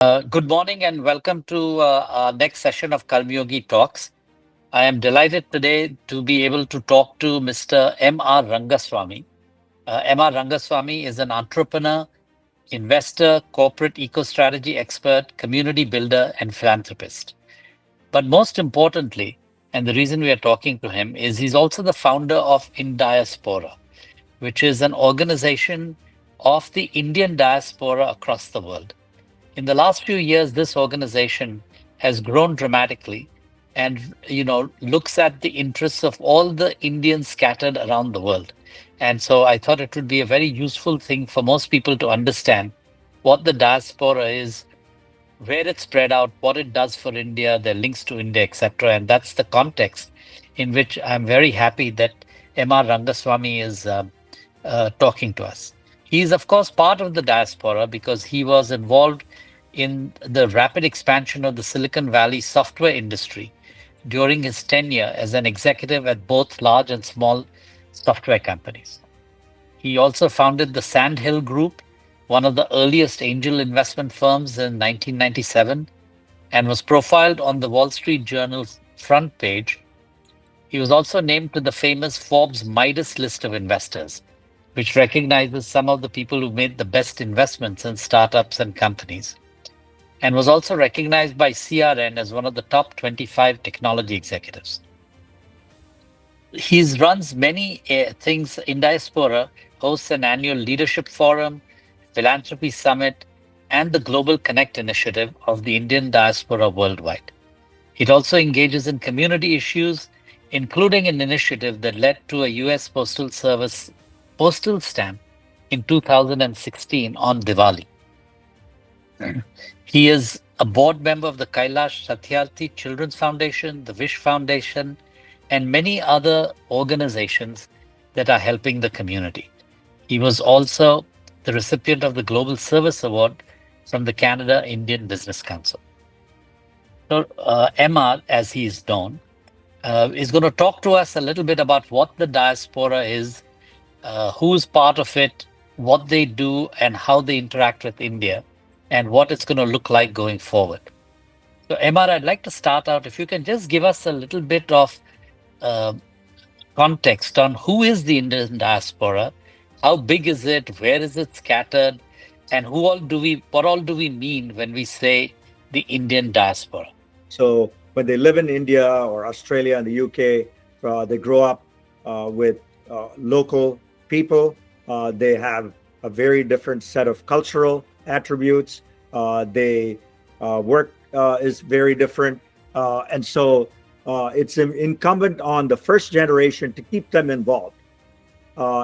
Good morning and welcome to our next session of Karmayogi Talks. I am delighted today to be able to talk to Mr. M.R. Rangaswamy. M.R. Rangaswamy is an entrepreneur, investor, corporate eco-strategy expert, community builder, and philanthropist. But most importantly, and the reason we are talking to him is he's also the founder of Indiaspora, which is an organization of the Indian diaspora across the world. In the last few years, this organization has grown dramatically and looks at the interests of all the Indians scattered around the world. And so I thought it would be a very useful thing for most people to understand what the diaspora is, where it's spread out, what it does for India, their links to India, etc. And that's the context in which I'm very happy that M.R. Rangaswamy is talking to us. He is, of course, part of the diaspora because he was involved in the rapid expansion of the Silicon Valley software industry during his tenure as an executive at both large and small software companies. He also founded the Sandhill Group, one of the earliest angel investment firms in 1997, and was profiled on the Wall Street Journal's front page. He was also named to the famous Forbes Midas list of investors, which recognizes some of the people who made the best investments in startups and companies, and was also recognized by CRN as one of the top 25 technology executives. He runs many things. Indiaspora hosts an annual leadership forum, philanthropy summit, and the Global Connect initiative of the Indian diaspora worldwide. It also engages in community issues, including an initiative that led to a US Postal Service postal stamp in 2016 on Diwali. He is a board member of the Kailash Satyarthi Children's Foundation, the Wish Foundation, and many other organizations that are helping the community. He was also the recipient of the Global Service Award from the Canada Indian Business Council. So MR, as he is known, is going to talk to us a little bit about what the diaspora is, who's part of it, what they do, and how they interact with India, and what it's going to look like going forward. So, MR, I'd like to start out, if you can just give us a little bit of context on who is the Indian diaspora, how big is it, where is it scattered, and what all do we mean when we say the Indian diaspora? So when they live in India or Australia and the UK, they grow up with local people. They have a very different set of cultural attributes. They work is very different. And so it's incumbent on the first generation to keep them involved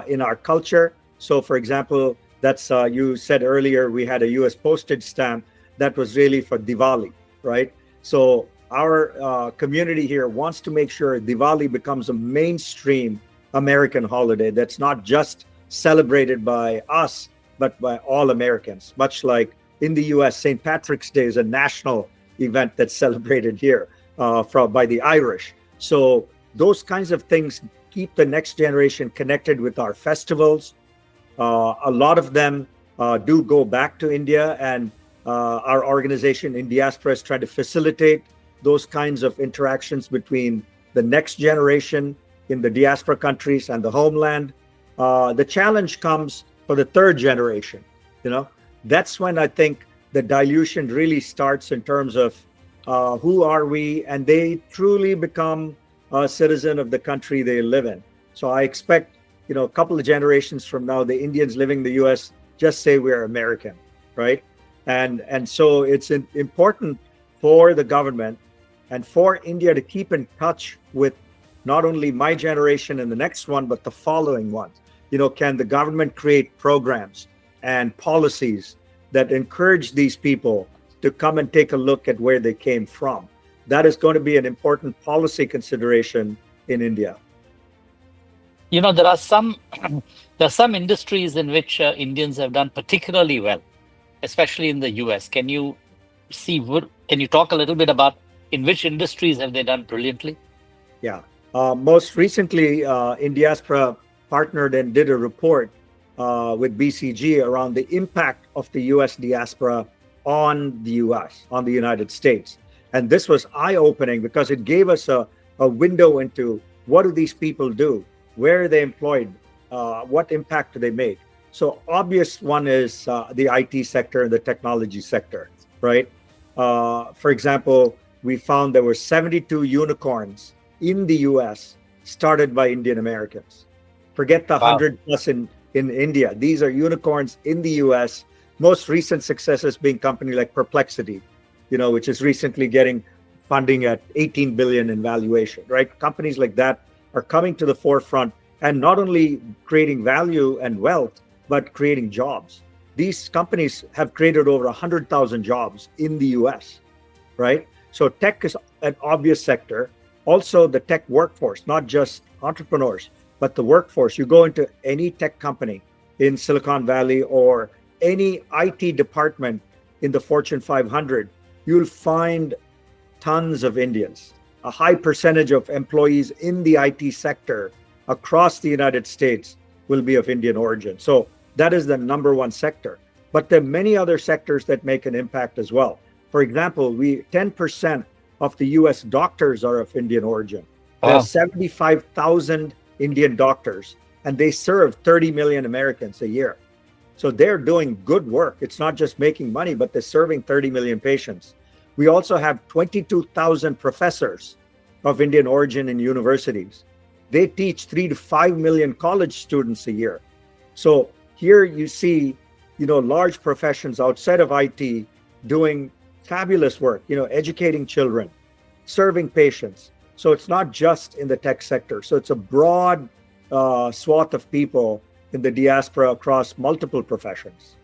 in our culture. So for example, that's you said earlier, we had a US postage stamp that was really for Diwali, right? So our community here wants to make sure Diwali becomes a mainstream American holiday that's not just celebrated by us, but by all Americans. Much like in the US, St. Patrick's Day is a national event that's celebrated here by the Irish. So those kinds of things keep the next generation connected with our festivals. A lot of them do go back to India, and our organization Indiaspora is trying to facilitate those kinds of interactions between the next generation in the diaspora countries and the homeland. The challenge comes for the third generation. That's when I think the dilution really starts in terms of who are we, and they truly become a citizen of the country they live in. So I expect, a couple of generations from now, the Indians living in the US just say we're American, right? And so it's important for the government and for India to keep in touch with not only my generation and the next one, but the following ones. Can the government create programs and policies that encourage these people to come and take a look at where they came from? That is going to be an important policy consideration in India. There are some industries in which Indians have done particularly well, especially in the US. Can you talk a little bit about in which industries have they done brilliantly? Yeah. Most recently, Indiaspora partnered and did a report with BCG around the impact of the US diaspora on the US, on the United States. And this was eye-opening because it gave us a window into what do these people do, where are they employed, what impact do they make. So obvious one is the IT sector and the technology sector, right? For example, we found there were 72 unicorns in the US started by Indian Americans. Forget the Wow. 100 plus in India. These are unicorns in the US. Most recent successes being company like Perplexity, which is recently getting funding at 18 billion in valuation, right? Companies like that are coming to the forefront and not only creating value and wealth, but creating jobs. These companies have created over 100,000 jobs in the US, right? So tech is an obvious sector. Also the tech workforce, not just entrepreneurs, but the workforce. You go into any tech company in Silicon Valley or any IT department in the Fortune 500, you'll find tons of Indians. A high percentage of employees in the IT sector across the United States will be of Indian origin. So that is the number one sector. But there are many other sectors that make an impact as well. For example, 10% of the US doctors are of Indian origin. There Wow. are 75,000 Indian doctors, and they serve 30 million Americans a year. So they're doing good work. It's not just making money, but they're serving 30 million patients. We also have 22,000 professors of Indian origin in universities. They teach 3 to 5 million college students a year. So here you see, large professions outside of IT doing fabulous work, educating children, serving patients. So it's not just in the tech sector. So it's a broad swath of people in the diaspora across multiple professions.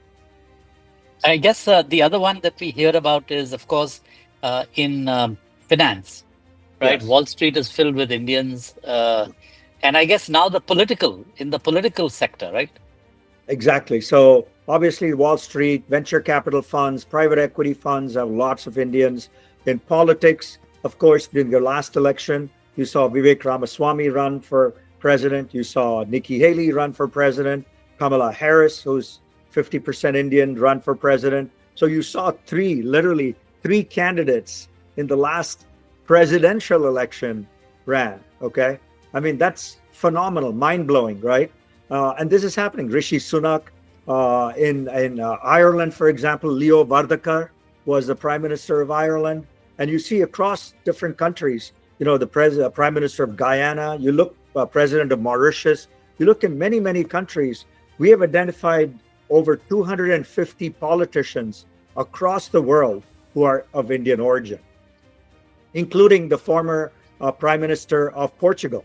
I guess the other one that we hear about is, of course, in finance, right? Yes. Wall Street is filled with Indians. And I guess now in the political sector, right? Exactly. So obviously Wall Street, venture capital funds, private equity funds have lots of Indians. In politics, of course, during the last election, you saw Vivek Ramaswamy run for president. You saw Nikki Haley run for president. Kamala Harris, who's 50% Indian, run for president. So you saw literally three candidates in the last presidential election ran. Okay. I mean, that's phenomenal, mind-blowing, right? And this is happening. Rishi Sunak in Ireland, for example, Leo Varadkar was the prime minister of Ireland. And you see across different countries, the prime minister of Guyana, you look president of Mauritius, you look in many, many countries, we have identified over 250 politicians across the world who are of Indian origin, including the former prime minister of Portugal.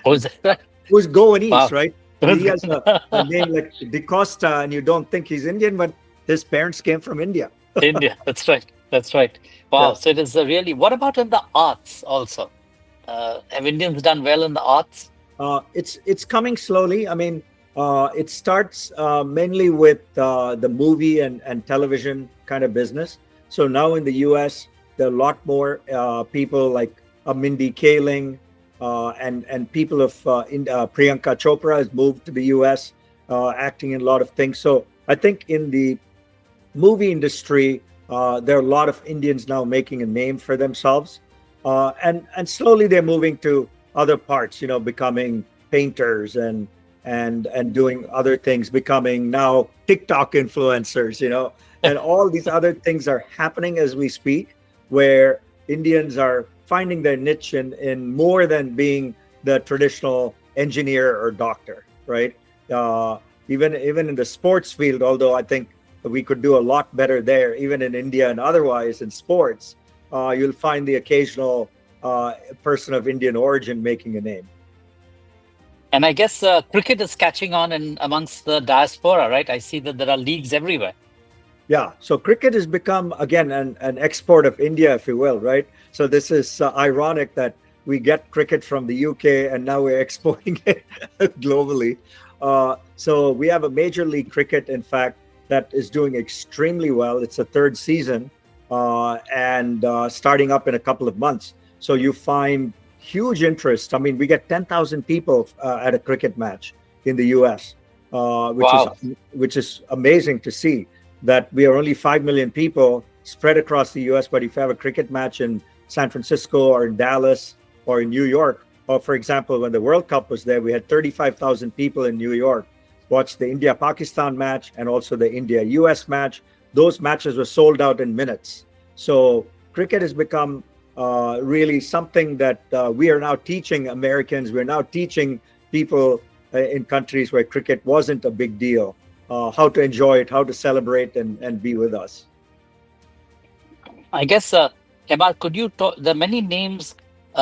Oh, is that right? Who's Goanese, Wow. right? He has a name like De Costa, and you don't think he's Indian, but his parents came from India. India. That's right. That's right. Wow. Yeah. So it is really, what about in the arts also? Have Indians done well in the arts? It's coming slowly. I mean, it starts mainly with the movie and television kind of business. So now in the US, there are a lot more people like Mindy Kaling and people of Priyanka Chopra has moved to the US, acting in a lot of things. So I think in the movie industry, there are a lot of Indians now making a name for themselves. And slowly they're moving to other parts, becoming painters and doing other things, becoming now TikTok influencers, and all these other things are happening as we speak, where Indians are finding their niche in more than being the traditional engineer or doctor, right? Even in the sports field, although I think we could do a lot better there, even in India and otherwise in sports, you'll find the occasional person of Indian origin making a name. And I guess cricket is catching on amongst the diaspora, right? I see that there are leagues everywhere. Yeah, so cricket has become, again, an export of India, if you will, right? So this is ironic that we get cricket from the UK and now we're exporting it globally. So we have a Major League Cricket, in fact, that is doing extremely well. It's a third season and starting up in a couple of months. So you find huge interest. I mean, we get 10,000 people at a cricket match in the US, which is amazing to see. that we are only 5 million people spread across the US, but if you have a cricket match in San Francisco or in Dallas or in New York, or for example, when the World Cup was there, we had 35,000 people in New York watch the India-Pakistan match and also the India-US match. Those matches were sold out in minutes. So cricket has become really something that we are now teaching Americans. We're now teaching people in countries where cricket wasn't a big deal, how to enjoy it, how to celebrate and be with us. I guess, MR, could you talk? There are many names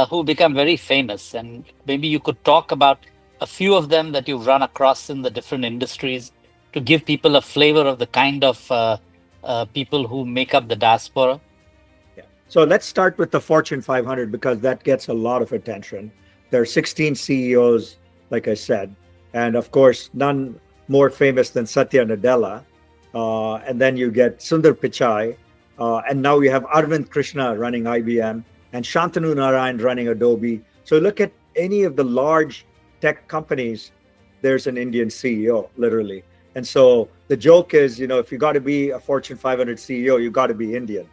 who become very famous, and maybe you could talk about a few of them that you've run across in the different industries to give people a flavor of the kind of people who make up the diaspora. Yeah. So let's start with the Fortune 500 because that gets a lot of attention. There are 16 CEOs, like I said, and of course, none more famous than Satya Nadella. And then you get Sundar Pichai. And now we have Arvind Krishna running IBM and Shantanu Narayan running Adobe. So look at any of the large tech companies, there's an Indian CEO, literally. And so the joke is, if you got to be a Fortune 500 CEO, you got to be Indian.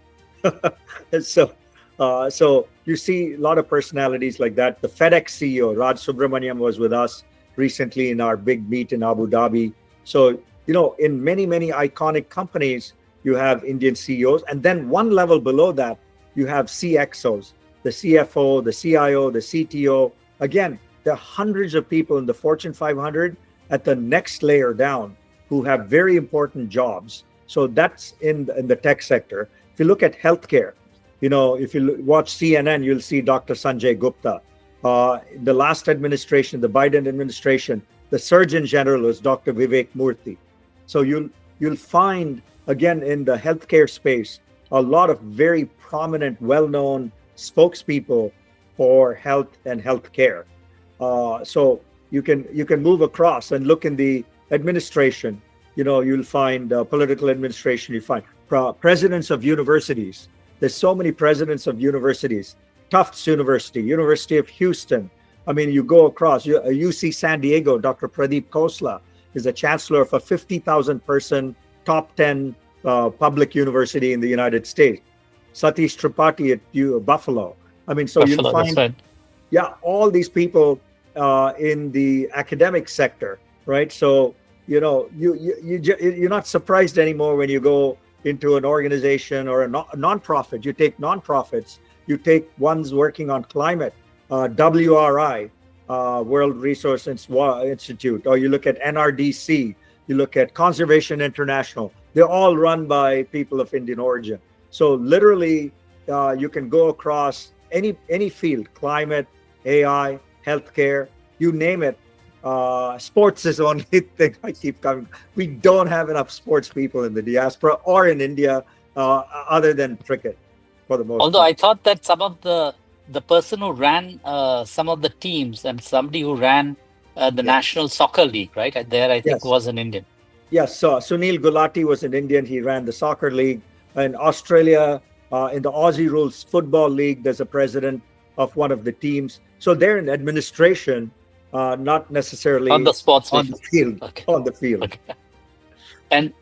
And so you see a lot of personalities like that. The FedEx CEO, Raj Subramaniam, was with us recently in our big meet in Abu Dhabi. So, in many, many iconic companies, you have Indian CEOs. And then one level below that, you have CXOs, the CFO, the CIO, the CTO. Again, there are hundreds of people in the Fortune 500 at the next layer down who have very important jobs. So that's in the tech sector. If you look at healthcare, if you watch CNN, you'll see Dr. Sanjay Gupta. The last administration, the Biden administration, the Surgeon General was Dr. Vivek Murthy. So you'll find, again, in the healthcare space, a lot of very prominent, well-known spokespeople for health and healthcare. So you can move across and look in the administration. You'll find political administration. You find presidents of universities. There's so many presidents of universities. Tufts University, University of Houston. I mean, you go across. UC San Diego, Dr. Pradeep Khosla is the chancellor of a 50,000 person top 10 public university in the United States. Satish Tripathi at Buffalo. I mean, so Buffalo, you'll find, right. Yeah, all these people in the academic sector, right? So you're not surprised anymore when you go into an organization or a nonprofit. You take nonprofits, you take ones working on climate, WRI, World Resource Institute, or you look at NRDC, you look at Conservation International. They're all run by people of Indian origin. So literally, you can go across any field, climate, AI, healthcare, you name it. Sports is the only thing I keep coming. We don't have enough sports people in the diaspora or in India, other than cricket, for the most Although part. I thought that some of the person who ran some of the teams and somebody who ran the National Soccer League, right? There, I think, was an Indian. Yes, so Sunil Gulati was an Indian. He ran the soccer league. In Australia, in the Aussie Rules Football League, there's a president of one of the teams. So they're in administration, not necessarily On the sports on the field. Okay. On the field. Okay. And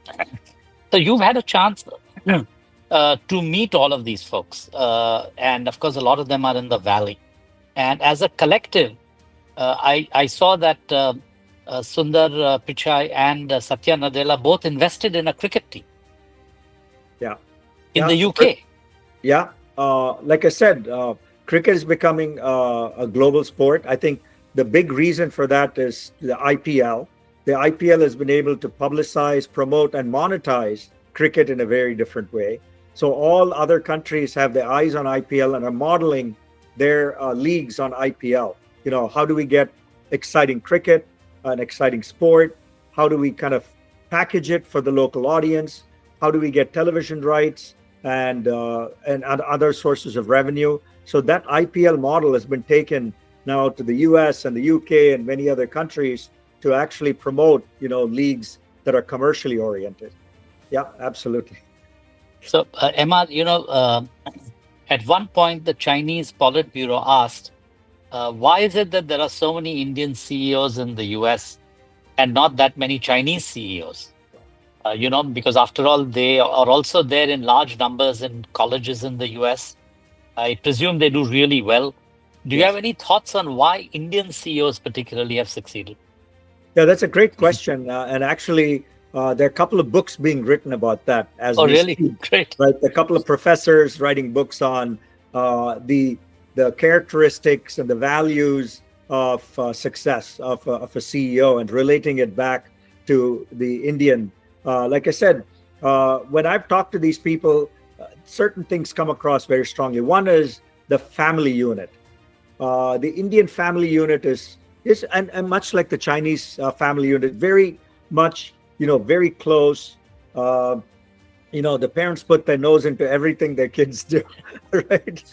so you've had a chance to meet all of these folks. And of course, a lot of them are in the Valley. And as a collective, I saw that Sundar Pichai and Satya Nadella both invested in a cricket team. Yeah. In the UK. Yeah. Like I said, cricket is becoming a global sport. I think the big reason for that is the IPL. The IPL has been able to publicize, promote, and monetize cricket in a very different way. So all other countries have their eyes on IPL and are modeling their leagues on IPL. How do we get exciting cricket, an exciting sport? How do we kind of package it for the local audience? How do we get television rights and other sources of revenue? So that IPL model has been taken now to the US and the UK and many other countries to actually promote, leagues that are commercially oriented. Yeah, absolutely. So, Emma, at one point, the Chinese Politburo asked, why is it that there are so many Indian CEOs in the US and not that many Chinese CEOs? Because after all, they are also there in large numbers in colleges in the US. I presume they do really well. Do you have Yes. any thoughts on why Indian CEOs particularly have succeeded? Yeah, that's a great question. And actually, there are a couple of books being written about that as Oh, we really? speak. Great. Right, a couple of professors writing books on the characteristics and the values of success of a CEO and relating it back to the Indian. Like I said, when I've talked to these people, certain things come across very strongly. One is the family unit. The Indian family unit is and much like the Chinese family unit, very much very close. Uh, the parents put their nose into everything their kids do, right?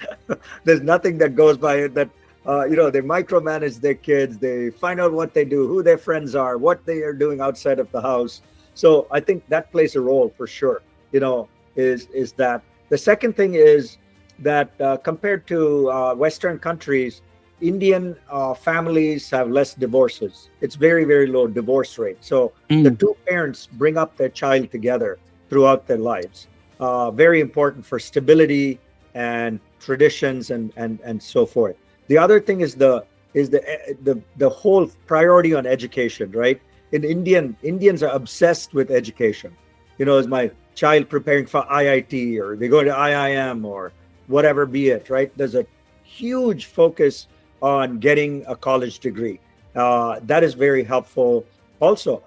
There's nothing that goes by it that they micromanage their kids. They find out what they do, who their friends are, what they are doing outside of the house. So I think that plays a role for sure. Is that the second thing is that compared to Western countries, Indian families have less divorces. It's very, very low divorce rate. So the Mm. two parents bring up their child together throughout their lives. Very important for stability and traditions and so forth. The other thing is the whole priority on education, right? Indians are obsessed with education. Is my child preparing for IIT or they go to IIM or whatever be it, right? There's a huge focus on getting a college degree. That is very helpful. Also,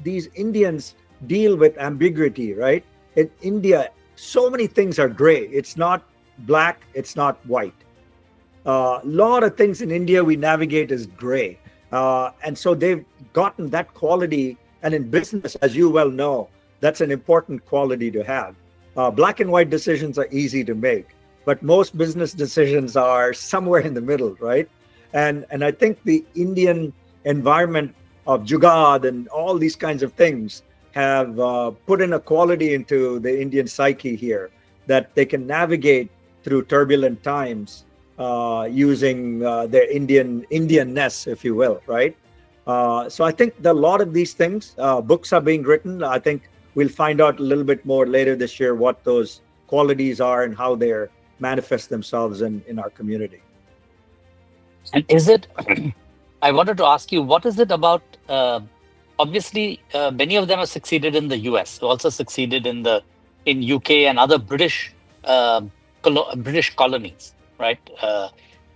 these Indians deal with ambiguity, right? In India, so many things are gray. It's not black, it's not white. A lot of things in India we navigate as gray. And so they've gotten that quality. And in business, as you well know, that's an important quality to have. Black and white decisions are easy to make, but most business decisions are somewhere in the middle, right? And I think the Indian environment of Jugad and all these kinds of things have put in a quality into the Indian psyche here that they can navigate through turbulent times using their Indianness, if you will, right? So I think that a lot of these things, books are being written. I think we'll find out a little bit more later this year what those qualities are and how they manifest themselves in our community. And is it, I wanted to ask you, what is it about? Obviously, many of them have succeeded in the US, also succeeded in UK and other British colonies, right?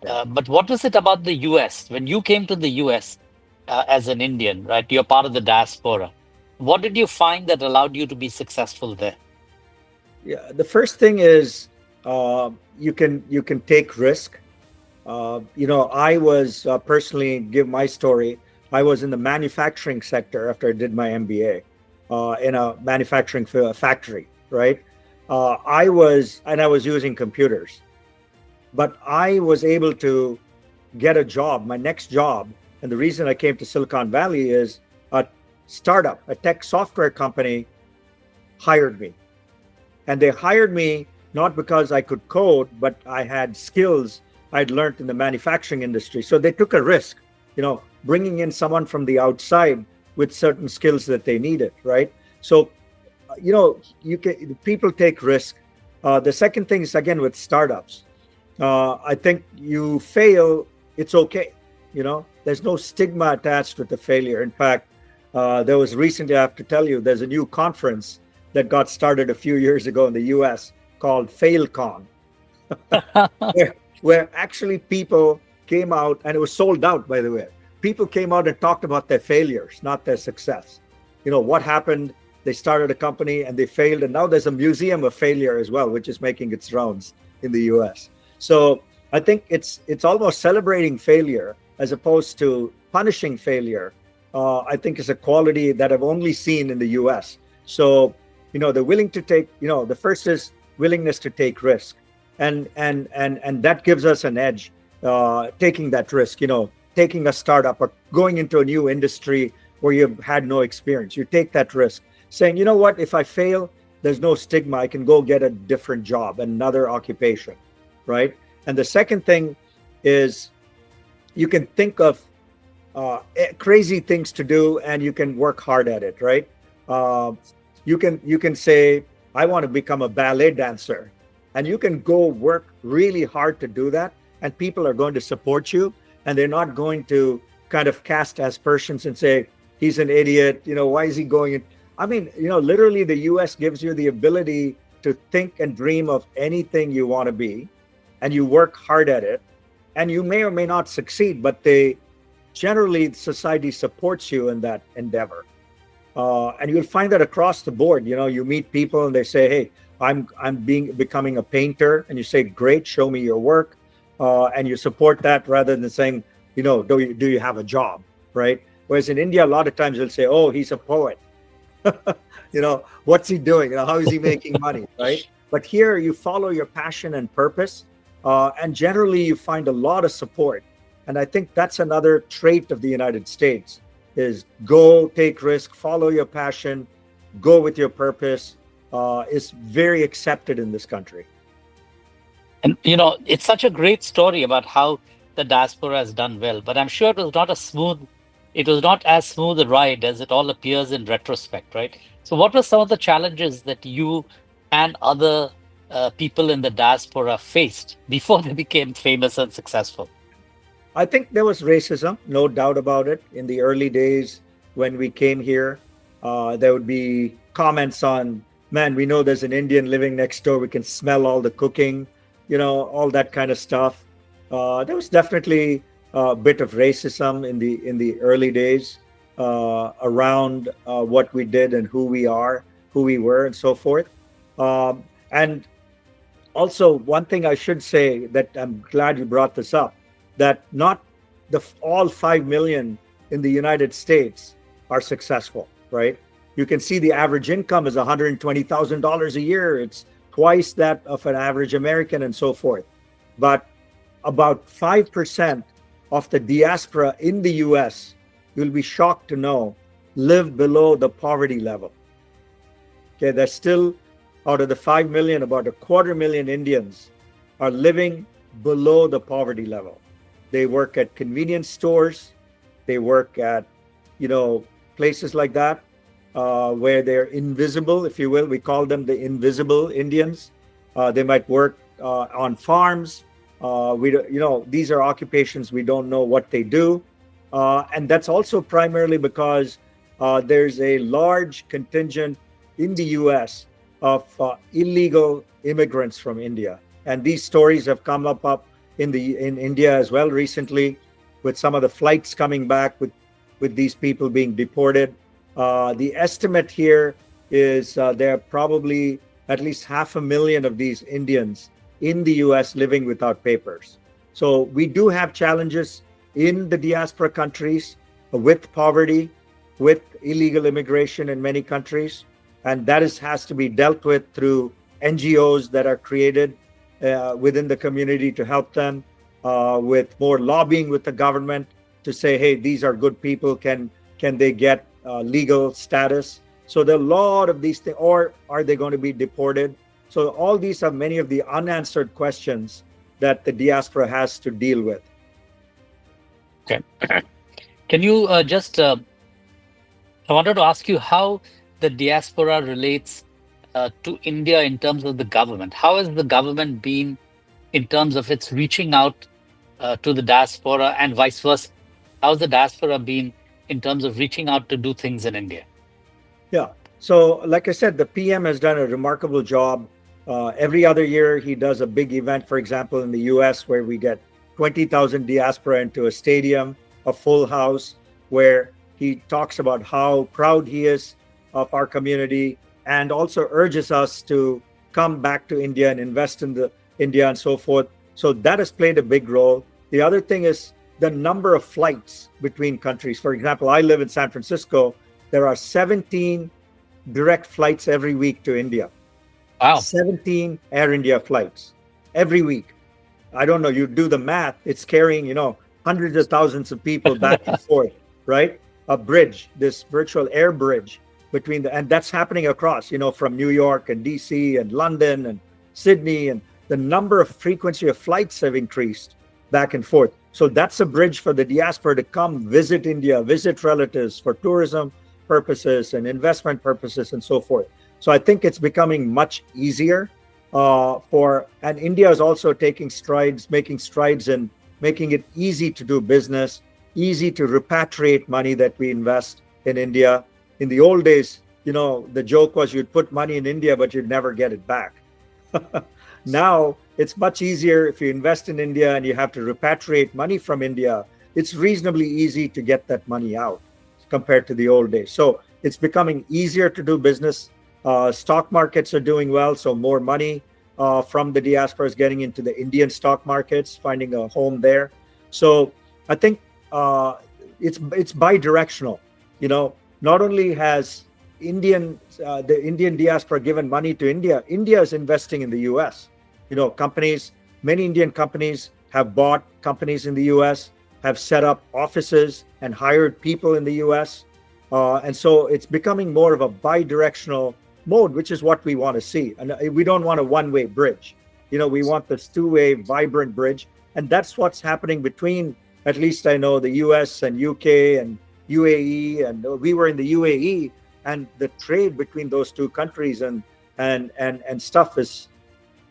Yeah. But what was it about the US? When you came to the US as an Indian, right? You're part of the diaspora. What did you find that allowed you to be successful there? Yeah, the first thing is you can take risk. I was personally give my story. I was in the manufacturing sector after I did my MBA in a manufacturing factory, right? I was using computers, but I was able to get a job, my next job. And the reason I came to Silicon Valley is a startup, a tech software company hired me. And they hired me not because I could code, but I had skills I'd learned in the manufacturing industry. So they took a risk, bringing in someone from the outside with certain skills that they needed, right? So, people take risk. The second thing is again with startups. I think you fail, it's okay. There's no stigma attached with the failure. In fact, there was recently, I have to tell you, there's a new conference that got started a few years ago in the US called FailCon, where actually people came out, and it was sold out, by the way. People came out and talked about their failures, not their success. What happened? They started a company and they failed, and now there's a museum of failure as well, which is making its rounds in the US. So I think it's almost celebrating failure as opposed to punishing failure. I think is a quality that I've only seen in the US. So they're willing to take. The first is willingness to take risk, and that gives us an edge. Taking that risk, taking a startup or going into a new industry where you've had no experience, you take that risk, saying, you know what, if I fail, there's no stigma. I can go get a different job, another occupation, right? And the second thing is you can think of crazy things to do and you can work hard at it, right? you can say, I want to become a ballet dancer, and you can go work really hard to do that, and people are going to support you, and they're not going to kind of cast aspersions and say he's an idiot. Why is he going? I mean, literally, the U.S. gives you the ability to think and dream of anything you want to be, and you work hard at it, and you may or may not succeed, but generally society supports you in that endeavor. And you'll find that across the board. You meet people and they say, "Hey, I'm becoming a painter," and you say, "Great, show me your work," and you support that rather than saying, do you have a job, right? Whereas in India, a lot of times they'll say, "Oh, he's a poet." What's he doing? How is he making money, right? But here you follow your passion and purpose, and generally you find a lot of support. And I think that's another trait of the United States is go take risk, follow your passion, go with your purpose, is very accepted in this country. And, it's such a great story about how the diaspora has done well, but I'm sure it was not as smooth a ride as it all appears in retrospect, right? So what were some of the challenges that you and other people in the diaspora faced before they became famous and successful? I think there was racism, no doubt about it. In the early days when we came here, there would be comments on, "Man, we know there's an Indian living next door. We can smell all the cooking," all that kind of stuff. There was definitely a bit of racism in the early days around what we did and who we were, and so forth. And also, one thing I should say that I'm glad you brought this up, that not all 5 million in the United States are successful, right? You can see the average income is $120,000 a year. It's twice that of an average American, and so forth. But about 5% of the diaspora in the US, you'll be shocked to know, live below the poverty level. Okay, there's still, out of the 5 million, about 250,000 Indians are living below the poverty level. They work at convenience stores. They work at, places like that, where they're invisible, if you will. We call them the invisible Indians. They might work on farms. These are occupations we don't know what they do. And that's also primarily because there's a large contingent in the US of illegal immigrants from India. And these stories have come up in India as well recently, with some of the flights coming back with these people being deported. The estimate here is there are probably at least 500,000 of these Indians in the US living without papers. So we do have challenges in the diaspora countries with poverty, with illegal immigration in many countries. And that has to be dealt with through NGOs that are created within the community to help them, with more lobbying with the government to say, "Hey, these are good people. Can they get legal status?" So there are a lot of these things. Or are they going to be deported? So all these are many of the unanswered questions that the diaspora has to deal with. Okay. Can you I wanted to ask you how the diaspora relates to India in terms of the government. How has the government been in terms of its reaching out to the diaspora, and vice versa? How has the diaspora been in terms of reaching out to do things in India? Yeah. So like I said, the PM has done a remarkable job. Every other year, he does a big event, for example, in the US, where we get 20,000 diaspora into a stadium, a full house, where he talks about how proud he is of our community, and also urges us to come back to India and invest in India and so forth. So that has played a big role. The other thing is the number of flights between countries. For example, I live in San Francisco. There are 17 direct flights every week to India. Wow. 17 Air India flights every week. I don't know, you do the math, it's carrying, hundreds of thousands of people back and forth, right? A bridge, this virtual air bridge and that's happening across, from New York and DC and London and Sydney, and the number of frequency of flights have increased back and forth. So that's a bridge for the diaspora to come visit India, visit relatives for tourism purposes and investment purposes and so forth. So I think it's becoming much easier and India is also making strides in making it easy to do business, easy to repatriate money that we invest in India. In the old days, the joke was you'd put money in India, but you'd never get it back. Now it's much easier if you invest in India and you have to repatriate money from India. It's reasonably easy to get that money out compared to the old days. So it's becoming easier to do business. Stock markets are doing well, so more money from the diaspora is getting into the Indian stock markets, finding a home there. So I think it's bi-directional. Not only has the Indian diaspora given money to India, India is investing in the US. Many Indian companies have bought companies in the US, have set up offices and hired people in the US. And so it's becoming more of a bi-directional mode, which is what we want to see. And we don't want a one-way bridge. We want this two-way vibrant bridge. And that's what's happening between, at least I know, the US and UK and UAE. And we were in the UAE, and the trade between those two countries and stuff is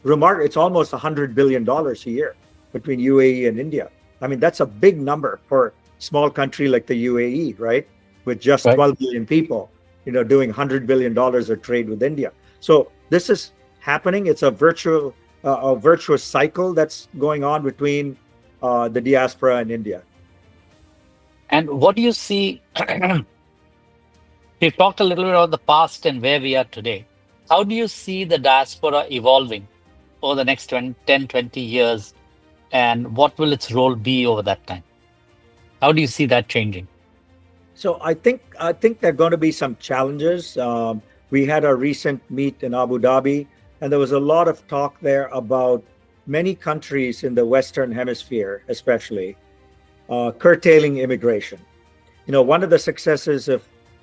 remarkable. It's almost $100 billion a year between UAE and India. I mean, that's a big number for a small country like the UAE, right? With just 12 million people, doing $100 billion of trade with India. So this is happening. It's a virtuous cycle that's going on between the diaspora and India. And what do you see? We've talked a little bit about the past and where we are today. How do you see the diaspora evolving over the next 10, 20 years? And what will its role be over that time? How do you see that changing? So I think there are going to be some challenges. We had a recent meet in Abu Dhabi, and there was a lot of talk there about many countries in the Western Hemisphere, especially, curtailing immigration. One of the successes of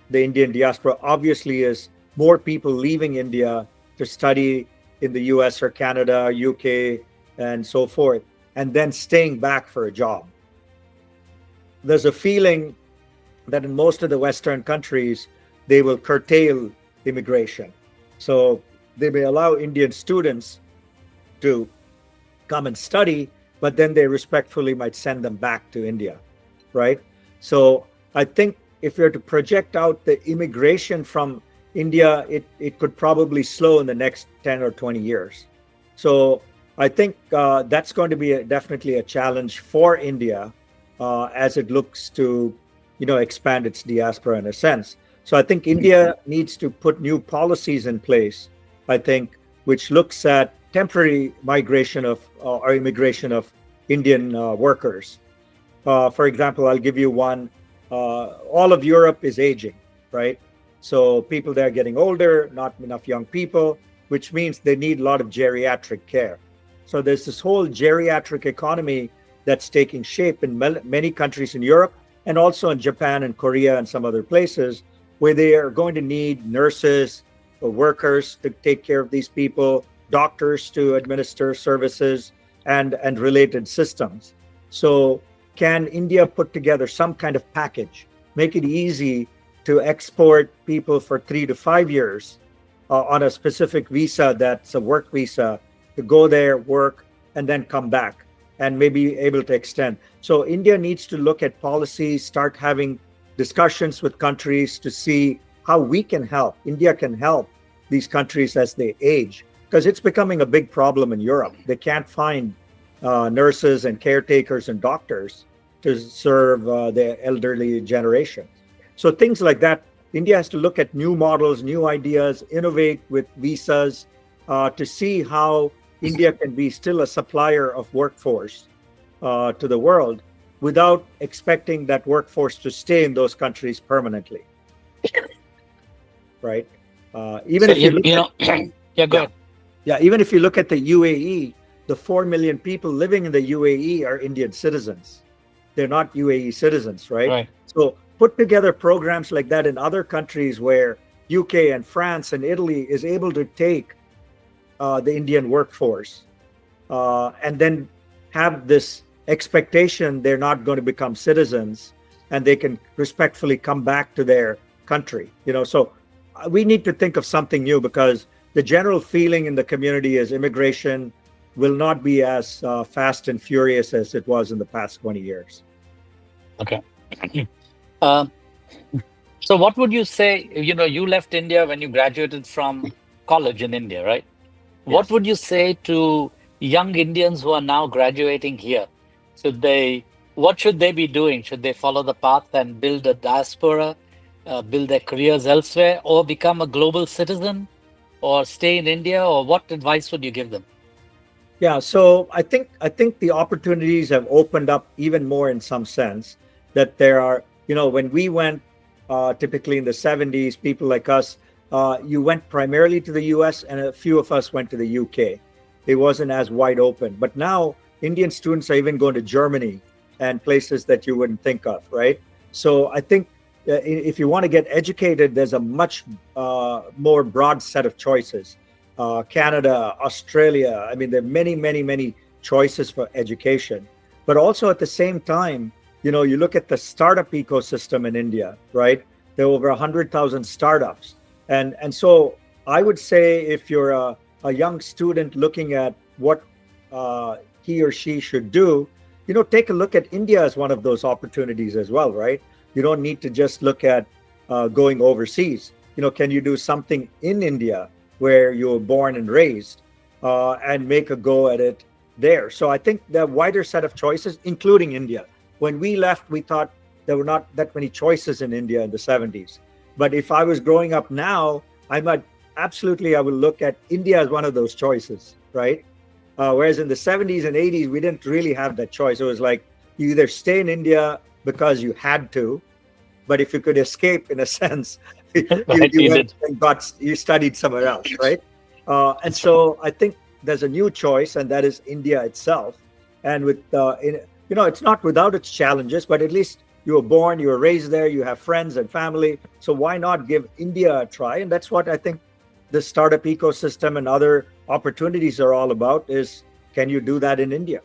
the Indian diaspora obviously is more people leaving India to study in the US or Canada, UK, and so forth, and then staying back for a job. There's a feeling that in most of the Western countries, they will curtail immigration. So they may allow Indian students to come and study, but then they respectfully might send them back to India, right? So I think if you're to project out the immigration from India, it could probably slow in the next 10 or 20 years. So I think that's going to be definitely a challenge for India as it looks to, expand its diaspora in a sense. So I think India needs to put new policies in place, I think, which looks at temporary migration or immigration of Indian workers. For example, I'll give you one. All of Europe is aging, right? So people there are getting older, not enough young people, which means they need a lot of geriatric care. So there's this whole geriatric economy that's taking shape in many countries in Europe, and also in Japan and Korea and some other places, where they are going to need nurses or workers to take care of these people, doctors to administer services, and related systems. So can India put together some kind of package, make it easy to export people for 3 to 5 years on a specific visa that's a work visa, to go there, work, and then come back and maybe able to extend. So India needs to look at policies, start having discussions with countries to see how we can help. India can help these countries as they age, because it's becoming a big problem in Europe. They can't find nurses and caretakers and doctors to serve the elderly generation. So things like that, India has to look at new models, new ideas, innovate with visas to see how India can be still a supplier of workforce to the world without expecting that workforce to stay in those countries permanently. Right? Even if you look yeah, go ahead. Yeah, even if you look at the UAE, the 4 million people living in the UAE are Indian citizens. They're not UAE citizens, right? So put together programs like that in other countries where UK and France and Italy is able to take the Indian workforce and then have this expectation they're not going to become citizens and they can respectfully come back to their country. So we need to think of something new, because the general feeling in the community is immigration will not be as fast and furious as it was in the past 20 years. Okay. Uh, so what would you say, you left India when you graduated from college in India, right? What Yes. would you say to young Indians who are now graduating here? What should they be doing? Should they follow the path and build a diaspora, build their careers elsewhere, or become a global citizen, or stay in India? Or what advice would you give them? Yeah, so I think the opportunities have opened up even more in some sense. That there are, when we went, typically in the 70s, people like us, you went primarily to the US, and a few of us went to the UK. It wasn't as wide open. But now Indian students are even going to Germany and places that you wouldn't think of, right? So I think if you want to get educated, there's a much more broad set of choices. Canada, Australia. I mean, there are many, many, many choices for education. But also at the same time, you look at the startup ecosystem in India, right? There are over 100,000 startups. And so I would say, if you're a young student looking at what he or she should do, take a look at India as one of those opportunities as well, right? You don't need to just look at going overseas. Can you do something in India where you were born and raised, and make a go at it there? So I think the wider set of choices, including India. When we left, we thought there were not that many choices in India in the 70s. But if I was growing up now, I would look at India as one of those choices, right? Whereas in the 70s and 80s, we didn't really have that choice. It was like you either stay in India because you had to, but if you could escape, in a sense, Right, you you went did. and you studied somewhere else, right? And so I think there's a new choice, and that is India itself. And with it's not without its challenges, but at least you were born, you were raised there, you have friends and family. So why not give India a try? And that's what I think the startup ecosystem and other opportunities are all about, is can you do that in India?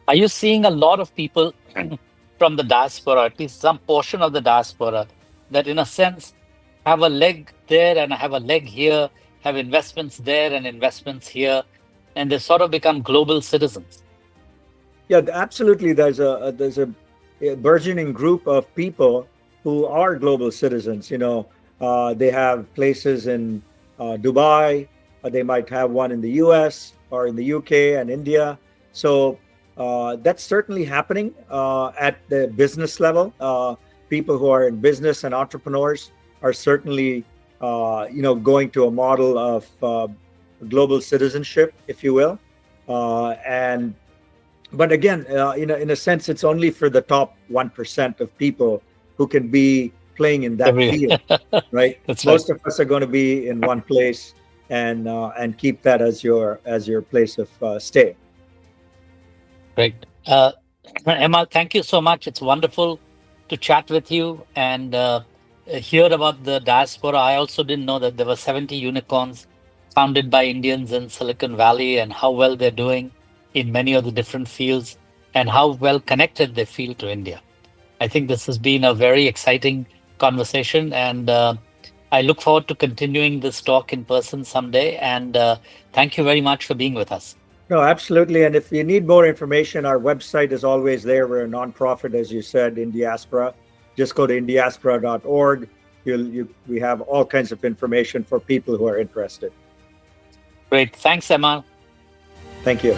Are you seeing a lot of people from the diaspora, at least some portion of the diaspora, that in a sense have a leg there and have a leg here, have investments there and investments here, and they sort of become global citizens? Yeah, absolutely. There's a burgeoning group of people who are global citizens. They have places in Dubai. They might have one in the US or in the UK and India. So that's certainly happening at the business level. People who are in business and entrepreneurs are certainly, going to a model of global citizenship, if you will. And But again, in a sense, it's only for the top 1% of people who can be playing in that Every field, right? That's right. Most of us are going to be in one place, and keep that as your place of stay. Great. Emma, thank you so much. It's wonderful to chat with you and hear about the diaspora. I also didn't know that there were 70 unicorns founded by Indians in Silicon Valley, and how well they're doing in many of the different fields, and how well connected they feel to India. I think this has been a very exciting conversation, and I look forward to continuing this talk in person someday. And thank you very much for being with us. No, absolutely. And if you need more information, our website is always there. We're a nonprofit, as you said, Indiaspora. Just go to indiaspora.org. We have all kinds of information for people who are interested. Great. Thanks, Emma. Thank you.